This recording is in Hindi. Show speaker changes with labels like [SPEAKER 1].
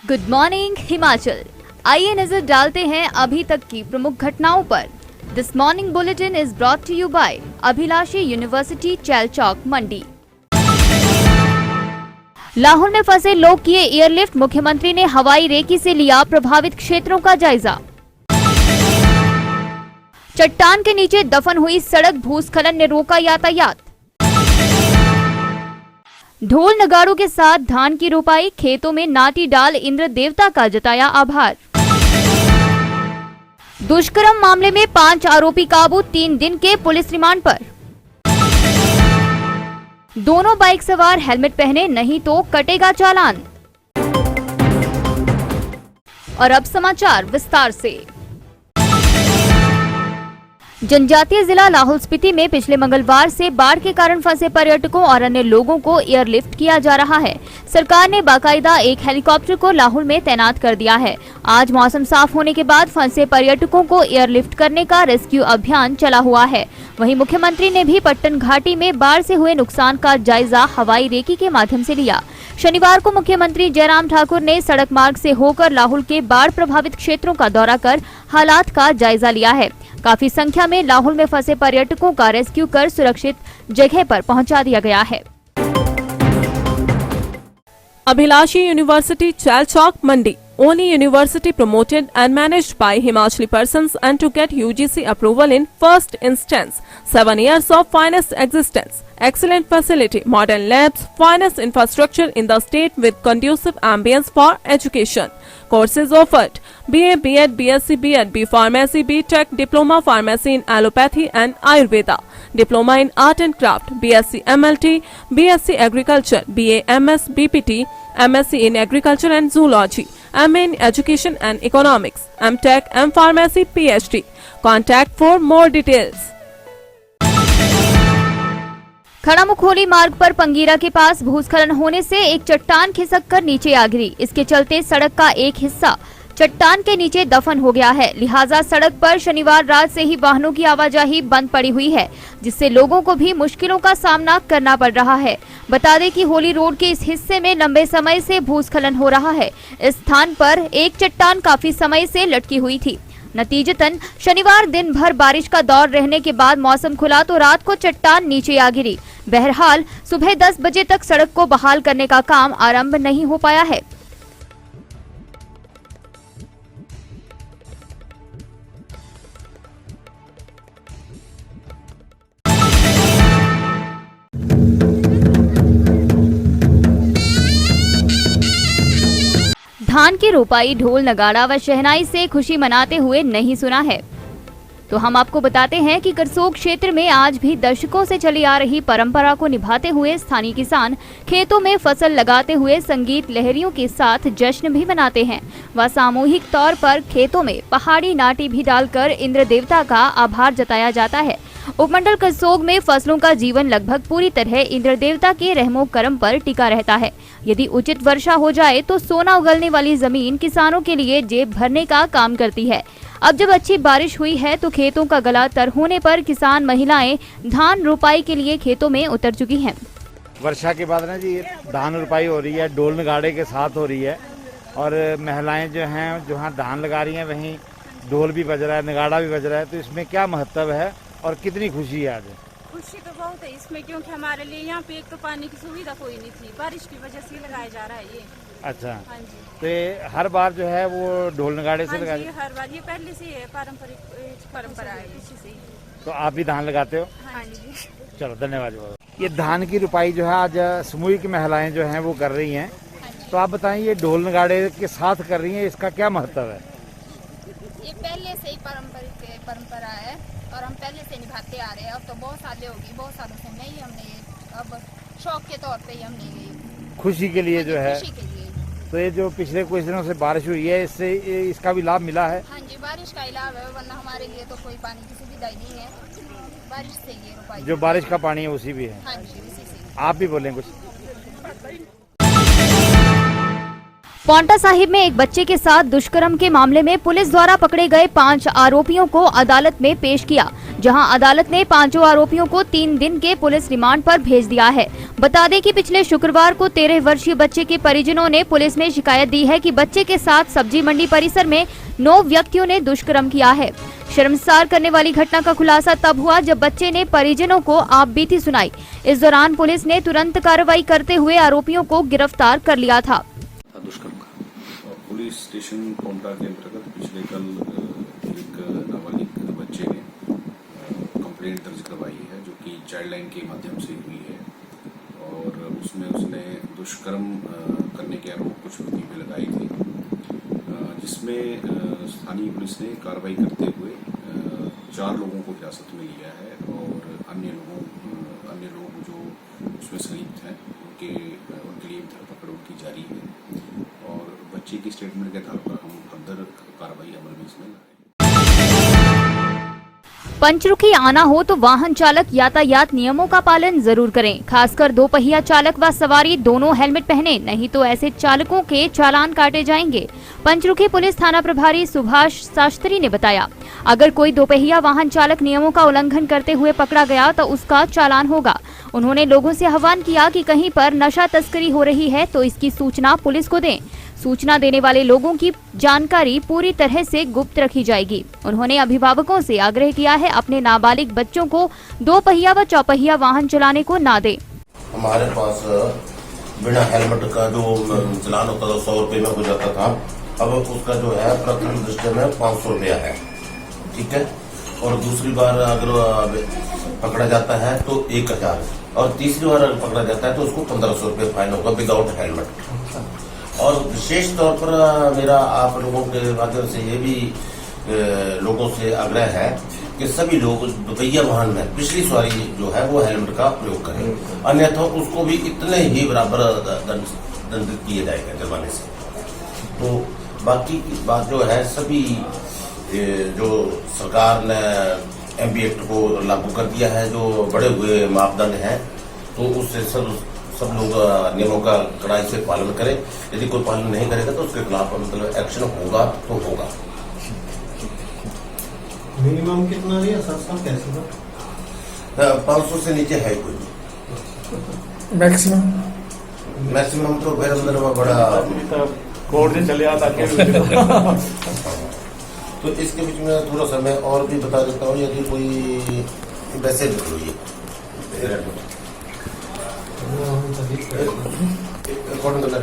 [SPEAKER 1] Good morning Himachal. आइए नजर डालते हैं अभी तक की प्रमुख घटनाओं पर। This morning bulletin is brought to you by Abhilashi University Chailchowk Mandi. Lahore में फंसे लोग किए एयरलिफ्ट, मुख्यमंत्री ने हवाई रेकी से लिया प्रभावित क्षेत्रों का जायजा। चट्टान के नीचे दफन हुई सड़क, भूस्खलन ने रोका यातायात। ढोल नगाड़ों के साथ धान की रोपाई, खेतों में नाटी डाल इंद्र देवता का जताया आभार। दुष्कर्म मामले में 5 आरोपी काबू, 3 दिन के पुलिस रिमांड पर। दोनों बाइक सवार हेलमेट पहने, नहीं तो कटेगा चालान। और अब समाचार विस्तार से। जनजातीय जिला लाहौल स्पीति में पिछले मंगलवार से बाढ़ के कारण फंसे पर्यटकों और अन्य लोगों को एयरलिफ्ट किया जा रहा है। सरकार ने बाकायदा एक हेलीकॉप्टर को लाहौल में तैनात कर दिया है। आज मौसम साफ होने के बाद फंसे पर्यटकों को एयरलिफ्ट करने का रेस्क्यू अभियान चला हुआ है। वहीं मुख्यमंत्री ने भी पट्टन घाटी में बाढ़ से हुए नुकसान का जायजा हवाई रेकी के माध्यम से लिया। शनिवार को मुख्यमंत्री जयराम ठाकुर ने सड़क मार्ग से होकर लाहौल के बाढ़ प्रभावित क्षेत्रों का दौरा कर हालात का जायजा लिया है। काफी संख्या में लाहौल में फंसे पर्यटकों का रेस्क्यू कर सुरक्षित जगह पर पहुंचा दिया गया है।
[SPEAKER 2] अभिलाषी University Chailchowk Mandi, only university promoted and managed by Himachali persons and to get UGC approval in first instance. 7 years of finest existence, excellent facility, modern labs, finest infrastructure in the state with conducive ambience for education. Courses offered: BA, B.Ed, BSc, B.Ed, B Pharmacy, B.Tech, Diploma Pharmacy in Allopathy and Ayurveda, Diploma in Art and Craft, BSc MLT, BSc Agriculture, BA MS, BPT, MSc in Agriculture and Zoology, MA in Education and Economics, M.Tech, M Pharmacy, PhD. Contact for more details.
[SPEAKER 1] खड़ा मुखोली मार्ग पर पंगीरा के पास भूस्खलन होने से एक चट्टान खिसक कर नीचे आ गिरी। इसके चलते सड़क का एक हिस्सा चट्टान के नीचे दफन हो गया है। लिहाजा सड़क पर शनिवार रात से ही वाहनों की आवाजाही बंद पड़ी हुई है, जिससे लोगों को भी मुश्किलों का सामना करना पड़ रहा है। बता दें कि होली रोड के इस हिस्से में लंबे समय से भूस्खलन हो रहा है। इस स्थान पर एक चट्टान काफी समय से लटकी हुई थी। नतीजतन शनिवार दिन भर बारिश का दौर रहने के बाद मौसम खुला तो रात को चट्टान नीचे आ गिरी। बहरहाल सुबह 10 बजे तक सड़क को बहाल करने का काम आरंभ नहीं हो पाया है। धान की रोपाई ढोल नगाड़ा व शहनाई से खुशी मनाते हुए नहीं सुना है, तो हम आपको बताते हैं कि करसोग क्षेत्र में आज भी दशकों से चली आ रही परंपरा को निभाते हुए स्थानीय किसान खेतों में फसल लगाते हुए संगीत लहरियों के साथ जश्न भी मनाते हैं व सामूहिक तौर पर खेतों में पहाड़ी नाटी भी डालकर इंद्र देवता का आभार जताया जाता है। उपमंडल करसोग में फसलों का जीवन लगभग पूरी तरह इंद्र देवता के रहमो करम पर टिका रहता है। यदि उचित वर्षा हो जाए तो सोना उगलने वाली जमीन किसानों के लिए जेब भरने का काम करती है। अब जब अच्छी बारिश हुई है तो खेतों का गला तर होने पर किसान महिलाएं धान रोपाई के लिए खेतों में उतर चुकी हैं।
[SPEAKER 3] वर्षा के बाद ना जी धान रोपाई हो रही है, ढोल नगाड़े के साथ हो रही है और महिलाएं जो हैं जहाँ धान लगा रही हैं वहीं ढोल भी बज रहा है, नगाड़ा भी बज रहा है। तो इसमें क्या महत्व है और कितनी खुशी है आज?
[SPEAKER 4] खुशी तो बहुत है इसमें, क्योंकि हमारे लिए यहाँ पे एक तो पानी की सुविधा कोई नहीं थी, बारिश की वजह से लगाया जा रहा है ये।
[SPEAKER 3] अच्छा,
[SPEAKER 4] हाँ जी।
[SPEAKER 3] तो हर बार जो है वो ढोल नगाड़े से लगाए?
[SPEAKER 4] हर बार, ये पहले से है, पारंपरिक परंपरा है पीछे से।
[SPEAKER 3] तो आप भी धान लगाते हो?
[SPEAKER 4] हाँ जी।
[SPEAKER 3] चलो धन्यवाद। ये धान की रोपाई जो है आज समूहिक महिलाएं जो हैं वो कर रही हैं, तो आप बताएं ये ढोल नगाड़े के साथ कर रही हैं, इसका क्या महत्व है?
[SPEAKER 5] ये पहले से ही पारंपरिक परंपरा है और हम पहले से निभाते आ रहे हैं। अब तो बहुत सालों होगी, बहुत सालों से नहीं, हमने अब शौक के तौर पे ही हमने
[SPEAKER 3] खुशी के लिए जो है।
[SPEAKER 5] खुशी के लिए।
[SPEAKER 3] तो ये जो पिछले कुछ दिनों से बारिश हुई है इससे इसका भी लाभ मिला है?
[SPEAKER 5] हाँ जी, बारिश का ही लाभ है, वरना हमारे लिए तो कोई पानी की सुविधा ही नहीं है। बारिश से ये रोपाई,
[SPEAKER 3] जो बारिश का पानी है उसी भी है।
[SPEAKER 5] हाँ जी, उसी से।
[SPEAKER 3] आप भी बोलें कुछ?
[SPEAKER 1] पांवटा साहिब में एक बच्चे के साथ दुष्कर्म के मामले में पुलिस द्वारा पकड़े गए 5 आरोपियों को अदालत में पेश किया, जहां अदालत ने 5 आरोपियों को 3 दिन के पुलिस रिमांड पर भेज दिया है। बता दें कि पिछले शुक्रवार को 13 वर्षीय बच्चे के परिजनों ने पुलिस में शिकायत दी है कि बच्चे के साथ सब्जी मंडी परिसर में 9 व्यक्तियों ने दुष्कर्म किया है। शर्मसार करने वाली घटना का खुलासा तब हुआ जब बच्चे ने परिजनों को आपबीती सुनाई। इस दौरान पुलिस ने तुरंत कार्रवाई करते हुए आरोपियों को गिरफ्तार कर लिया था।
[SPEAKER 6] दुष्कर्म का पुलिस स्टेशन पांवटा के अंतर्गत पिछले कल एक नाबालिग बच्चे ने कंप्लेंट दर्ज करवाई है, जो कि चाइल्ड लाइन के माध्यम से हुई है, और उसमें उसने दुष्कर्म करने के आरोप कुछ मुकदमे लगाए थे, जिसमें स्थानीय पुलिस ने कार्रवाई करते हुए 4 लोगों को हिरासत में लिया है और अन्य लोग जो उसमें संलिप्त हैं उनके लिए धरपकड़ उनकी जारी है, और बच्चे की स्टेटमेंट के आधार पर हम फर्दर कार्रवाई अमल में इसमें लाए।
[SPEAKER 1] पंचरुखी आना हो तो वाहन चालक यातायात नियमों का पालन जरूर करें। खासकर 2 पहिया चालक व सवारी दोनों हेलमेट पहने, नहीं तो ऐसे चालकों के चालान काटे जाएंगे। पंचरुखी पुलिस थाना प्रभारी सुभाष शास्त्री ने बताया, अगर कोई 2 पहिया वाहन चालक नियमों का उल्लंघन करते हुए पकड़ा गया तो उसका चालान होगा। उन्होंने लोगों से आह्वान किया कि कहीं पर नशा तस्करी हो रही है तो इसकी सूचना पुलिस को दें। सूचना देने वाले लोगों की जानकारी पूरी तरह से गुप्त रखी जाएगी। उन्होंने अभिभावकों से आग्रह किया है अपने नाबालिग बच्चों को 2 पहिया व 4 पहिया वाहन चलाने को ना दें।
[SPEAKER 7] हमारे पास बिना हेलमेट का जो चलान होता था 100 रुपये में हो जाता था, अब उसका जो है प्रथम दृष्टि में 500 रुपया है, ठीक है। और दूसरी बार अगर पकड़ा जाता है तो 1000, और तीसरी बार अगर पकड़ा जाता है तो उसको 1500 रुपये फाइन होगा विदाउट हेलमेट। और विशेष तौर पर मेरा आप लोगों के माध्यम से ये भी लोगों से आग्रह है कि सभी लोग दुपहिया वाहन में पिछली सवारी जो है वो हेलमेट का प्रयोग करें, अन्यथा उसको भी इतने ही बराबर दंडित किए जाएगा जुर्माने से। तो बाकी की बात जो है, सभी जो सरकार ने MB एक्ट को लागू कर दिया है, जो बड़े हुए मापदंड हैं, तो उससे सब लोग नियमों का कड़ाई से पालन करें। यदि कोई पालन नहीं करेगा तो उसके खिलाफ मतलब एक्शन होगा तो होगा।
[SPEAKER 8] मिनिमम कितना है सर कैसे?
[SPEAKER 7] 500 से नीचे है कोई नहीं। मैक्सिमम तो फिर अंदर में बड़ा
[SPEAKER 3] कोर्ट से चले आता
[SPEAKER 7] तो इसके बीच में थोड़ा सा मैं और भी बता देता हूँ, यदि कोई वैसे लिख लो ये अकॉर्डिंग टू द